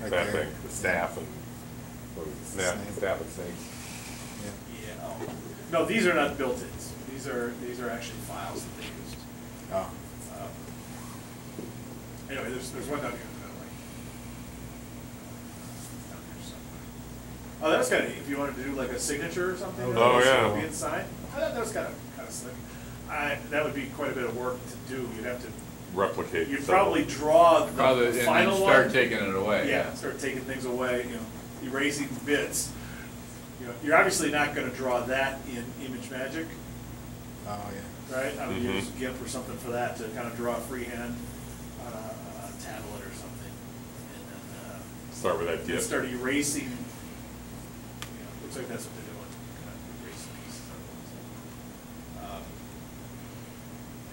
Right that there. thing, the staff and staff and snakes. Yeah. Oh. No, these are not built-ins. These are actually files that they used. Oh. Anyway, there's one down here that I like. Down here somewhere. Oh, that was kind of neat. If you wanted to do like a signature or something. Oh, yeah. Be inside. I thought that was kind of slick. That would be quite a bit of work to do. You'd have to Replicate. You'd probably draw the final and one. start taking it away. Yeah, start taking things away. You know, erasing bits. You know, you're obviously not going to draw that in Imagemagick. Oh yeah. Right? I would use GIMP or something for that to kind of draw freehand on a tablet or something, and then start with that GIMP. start erasing. You know, looks like that's what they're doing. Kind of erasing pieces of it.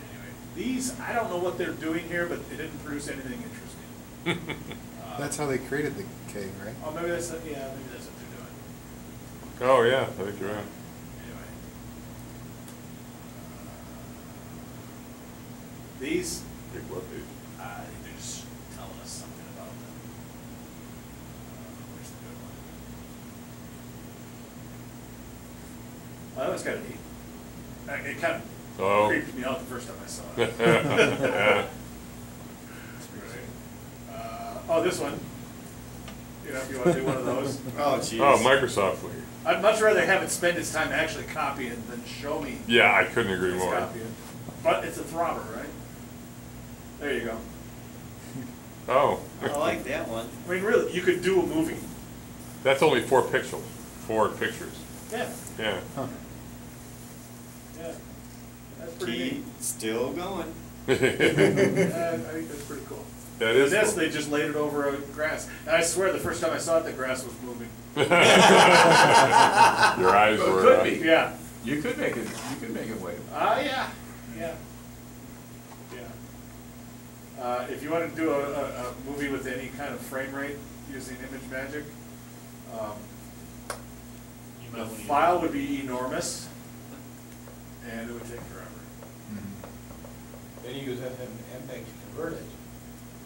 Anyway, these I don't know what they're doing here, but they didn't produce anything interesting. That's how they created the K, right? Oh, maybe that's maybe that's what they're doing. Oh yeah, I think you're right. Anyway. These, Big web page. I think they're just telling us something about them. Where's the good one? Well, that was kind of neat. It kind of creeped me out the first time I saw it. Yeah. Oh, this one. You know, if you want to do one of those. Oh, jeez. Oh, Microsoft League. I'd much rather have it spend its time actually copying than show me Yeah, I couldn't agree it's more. copying. But it's a throbber, right? There you go. Oh. I like that one. I mean, really, you could do a movie. That's only 4 pixels. 4 pictures. Yeah. Yeah. Huh. Yeah. That's pretty Keep neat. still going. I think that's pretty cool. That And is this, cool. they just laid it over a grass. And I swear, the first time I saw it, the grass was moving. Your eyes Well, it were. could be. Yeah. You could make it. You could make it wave. Yeah. Yeah. Yeah. If you want to do a movie with any kind of frame rate using Imagemagick, the file would be enormous, and it would take forever. Then you use MPEG to convert it.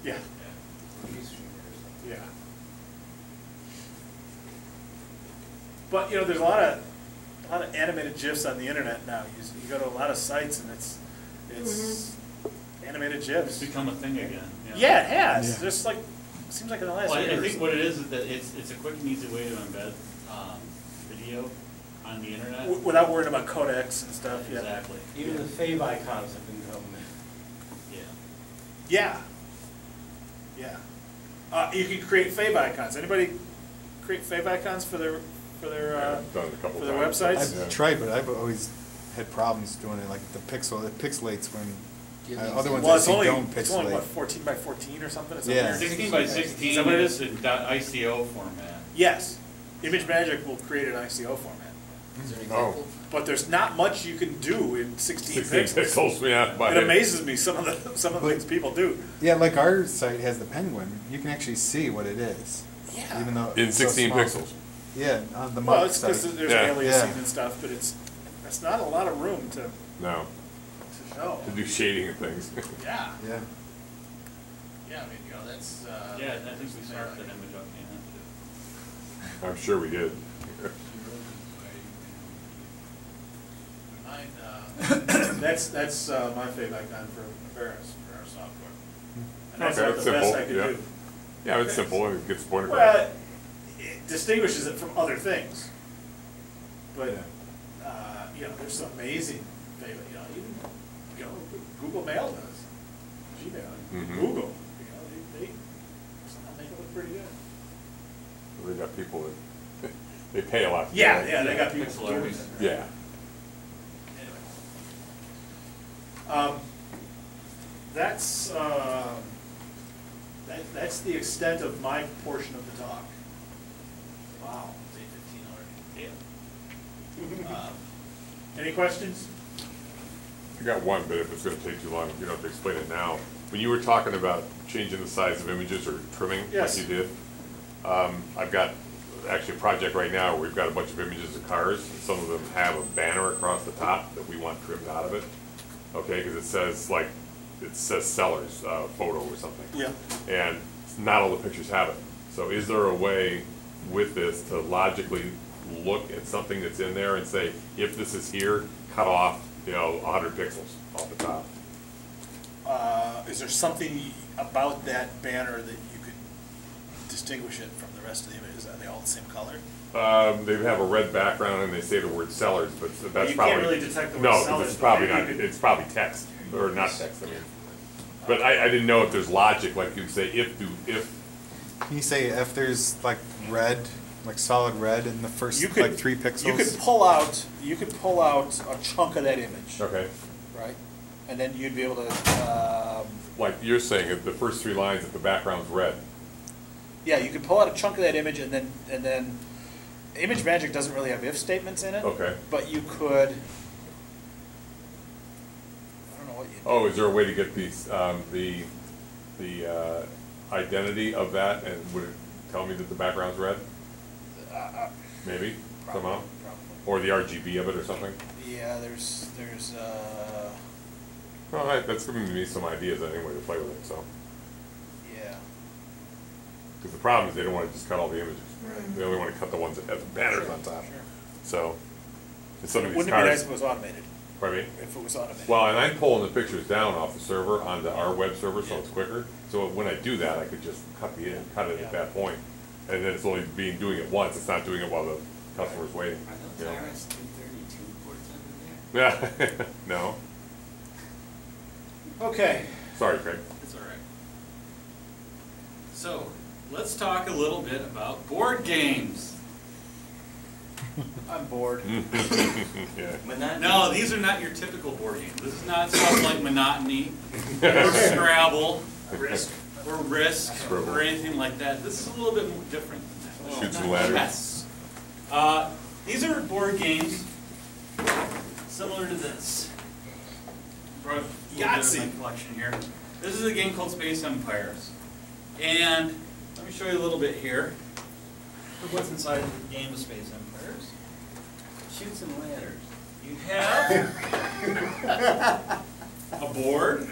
Yeah. Yeah. But you know, there's a lot of animated GIFs on the internet now. You go to a lot of sites, and it's animated GIFs. It's become a thing again. Yeah, it has. Yeah. Just like seems like in the last Well, year. I think what it is that it's a quick and easy way to embed video on the internet. Without worrying about codecs and stuff. Yeah. Exactly. Even the fave icons have become. Yeah. Yeah. Yeah. You can create fave icons. Anybody create fave icons for their Yeah, done it a couple for their times. websites? I've tried, but I've always had problems doing it. Like it pixelates when other ones Well, I it's see only don't it's only what, pixelate. 14 by 14 or something. It's Yeah. weird. 16 by 16 Is that what it is is? in .ico format. Yes. Imagemagick will create an ICO format. Is there an Oh. example? But there's not much you can do in 16 pixels. pixels, yeah. But It amazes me some of the things people do. Yeah, like our site has the penguin. You can actually see what it is. Yeah. Even though In it's so 16 small. pixels. Yeah, on the Well, MUG it's because site. there's Yeah. aliasing Yeah. and stuff, but it's not a lot of room to No. show. To do shading and things. Yeah. Yeah. Yeah, I mean, you know, that's. Yeah, I think we started that image up in I'm sure we did. That's my fave icon for Veris, for our software. And that's Okay, about the simple, best I can yeah. do. Yeah, it's simple and it gets the point across. Well, it distinguishes it from other things. But, you know, there's some amazing fave, you know, even, you know, Google Mail does. Gmail, Mhm. Google, you know, they somehow make it look pretty good. They got people that, they pay a lot. For Yeah, that. yeah, they got people Pixel doing artists. it. Yeah. Anyway. That's the extent of my portion of the talk. Wow, it's 8:15 already. Any questions? I got one, but if it's going to take too long, you don't have to explain it now. When you were talking about changing the size of images or trimming, Yes. like you did, I've got actually a project right now where we've got a bunch of images of cars, and some of them have a banner across the top that we want trimmed out of it. Okay, because it says seller's photo or something. Yeah. And not all the pictures have it. So is there a way with this to logically look at something that's in there and say, if this is here, cut off, 100 pixels off the top? Is there something about that banner that you could distinguish it from the rest of the images? Are they all the same color? They have a red background and they say the word sellers, but that's You probably. can't really detect the word No, sellers, it's but probably maybe not, you could- it's probably text, or not text, I mean. But I didn't know if there's logic, like you'd say if. Can you say if there's like red, like solid red in the first You could, like 3 pixels? You could pull out a chunk of that image, Okay, right? And then you'd be able to, like you're saying, if the first 3 lines, if the background's red. yeah, you could pull out a chunk of that image and then Imagemagick doesn't really have if statements in it. Okay. But you could, I don't know what you. Oh, is there a way to get these, the identity of that, and would it tell me that the background's red? Maybe, somehow? Probably. Or the RGB of it or something? Yeah, there's Well, that's giving me some ideas anyway to play with it, so. yeah. Because the problem is they don't want to just cut all the images. Right. They only want to cut the ones that have the banners Sure, on top. sure. So, and some of these Wouldn't it be nice cars. if it was automated? Pardon me? If it was automated. Well, and I'm pulling the pictures down off the server onto our web server, so it's quicker. So when I do that, I could just cut it at that point. And then it's only doing it once, it's not doing it while the customer's waiting. Are you those know? RS-232 ports under there? Yeah, no, Okay. sorry, Craig. It's all right. So, let's talk a little bit about board games. I'm bored. Yeah. Monotony? No, these are not your typical board games. This is not stuff like Monotony, or Scrabble, Risk. or Risk, Scribble. or anything like that. This is a little bit more different than that. Shoots and ladders. Yes. These are board games similar to this. Brought a little bit of Yahtzee. my collection here. This is a game called Space Empires. And let me show you a little bit here of what's inside the game of Space Empires. Shoots and ladders. You have a board,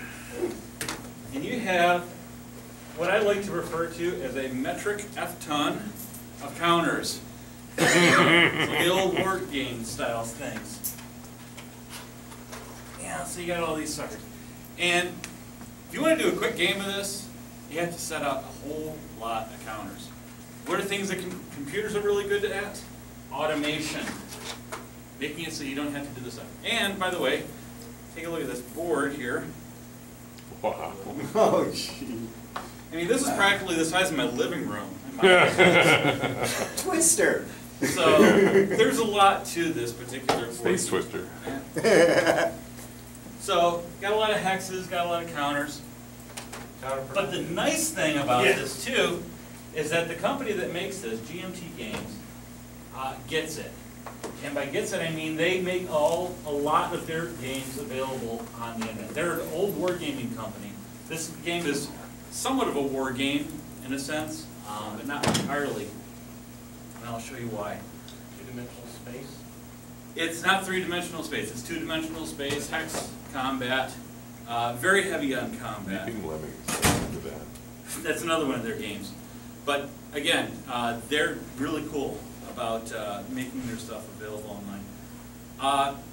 and you have what I like to refer to as a metric F-ton of counters. So the old board game style things. Yeah, so you got all these suckers. And if you want to do a quick game of this, you have to set up a whole lot of counters. What are things that computers are really good at? Automation. Making it so you don't have to do this stuff. And, by the way, take a look at this board here. Wow. Oh, gee. I mean, this is practically the size of my living room. In my Twister. so, there's a lot to this particular board. Space Twister. So, got a lot of hexes, got a lot of counters. But the nice thing about Yeah. this, too, is that the company that makes this, GMT Games, gets it. And by gets it, I mean they make a lot of their games available on the internet. They're an old wargaming company. This game is somewhat of a war game, in a sense, but not entirely. And I'll show you why. Two-dimensional space. It's not three-dimensional space. It's two-dimensional space, hex, combat, very heavy on combat. Meeting lemmings. Look at that. That's another one of their games. But again, they're really cool about making their stuff available online.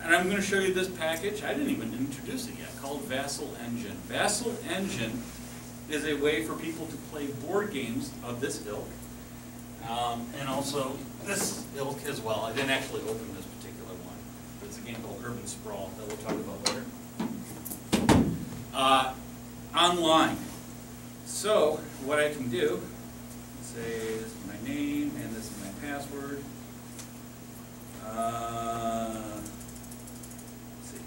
And I'm going to show you this package. I didn't even introduce it yet, called Vassal Engine. Vassal Engine is a way for people to play board games of this ilk, and also this ilk as well. I didn't actually open this particular one. It's a game called Urban Sprawl that we'll talk about later. Online. So what I can do, say this is my name and this is my password. Let's see.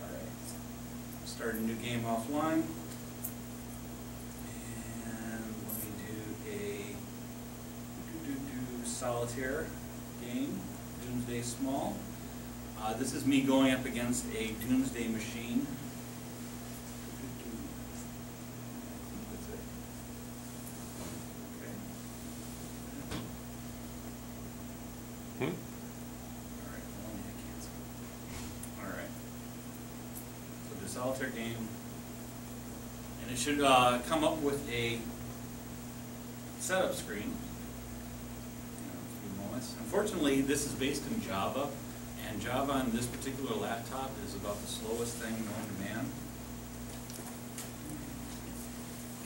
All right. Start a new game offline. And let me do a solitaire game, Doomsday Small. This is me going up against a Doomsday machine. That's it. Okay. All right, well, let me cancel. All right. So the solitaire game, And it should come up with a setup screen in a few moments. Unfortunately, this is based in Java, and Java on this particular laptop is about the slowest thing known to man.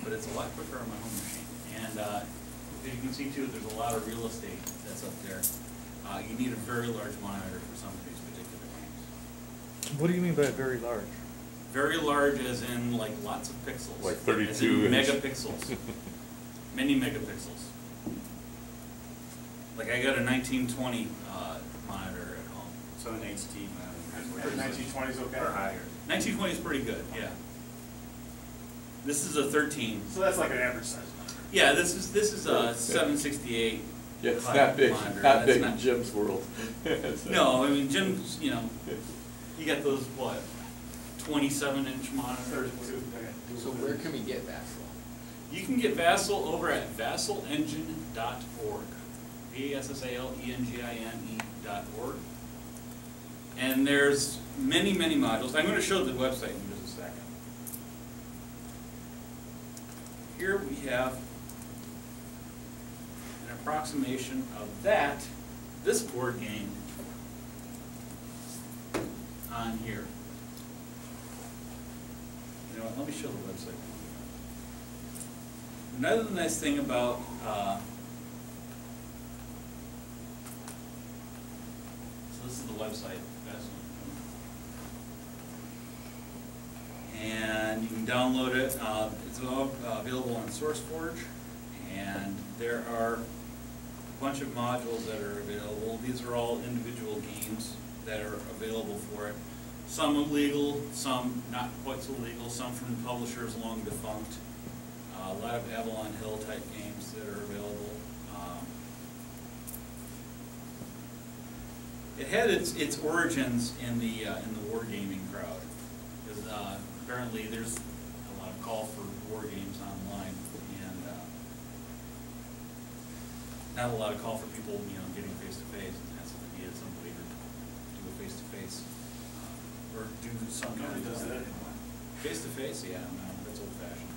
But it's a lot quicker on my home machine. And as you can see too, there's a lot of real estate that's up there. You need a very large monitor for some of these particular games. What do you mean by very large? Very large as in like lots of pixels. Like As in 32 inch. megapixels. Many megapixels. Like I got a 1920 monitor at home. So an HD monitor. 1920 is okay. Or higher. 1920 is pretty good, yeah. This is a 13. So that's like an average size monitor. Yeah, this is a 768. Yeah, it's height not big, monitor. not That's big in Jim's world. No, I mean Jim's, you know, you got those what, 27-inch monitors. 32. Okay. So where can we get Vassal? You can get Vassal over at vassalengine.org. VASSALENGINE.org. And there's many, many modules. I'm going to show the website in just a second. Here we have an approximation of this board game on here. You know what, let me show the website. Another nice thing about so this is the website, and you can download it. It's all available on SourceForge, and there are a bunch of modules that are available. These are all individual games that are available for it. Some illegal, some not quite so legal, some from publishers long defunct. A lot of Avalon Hill type games that are available. It had its origins in the wargaming crowd, because apparently there's a lot of call for war games online, and not a lot of call for people, you know, getting face to face, and that's what they needed, somebody to do a face to face, or do some kind of Does that anymore? face to face. Yeah, no, that's old fashioned.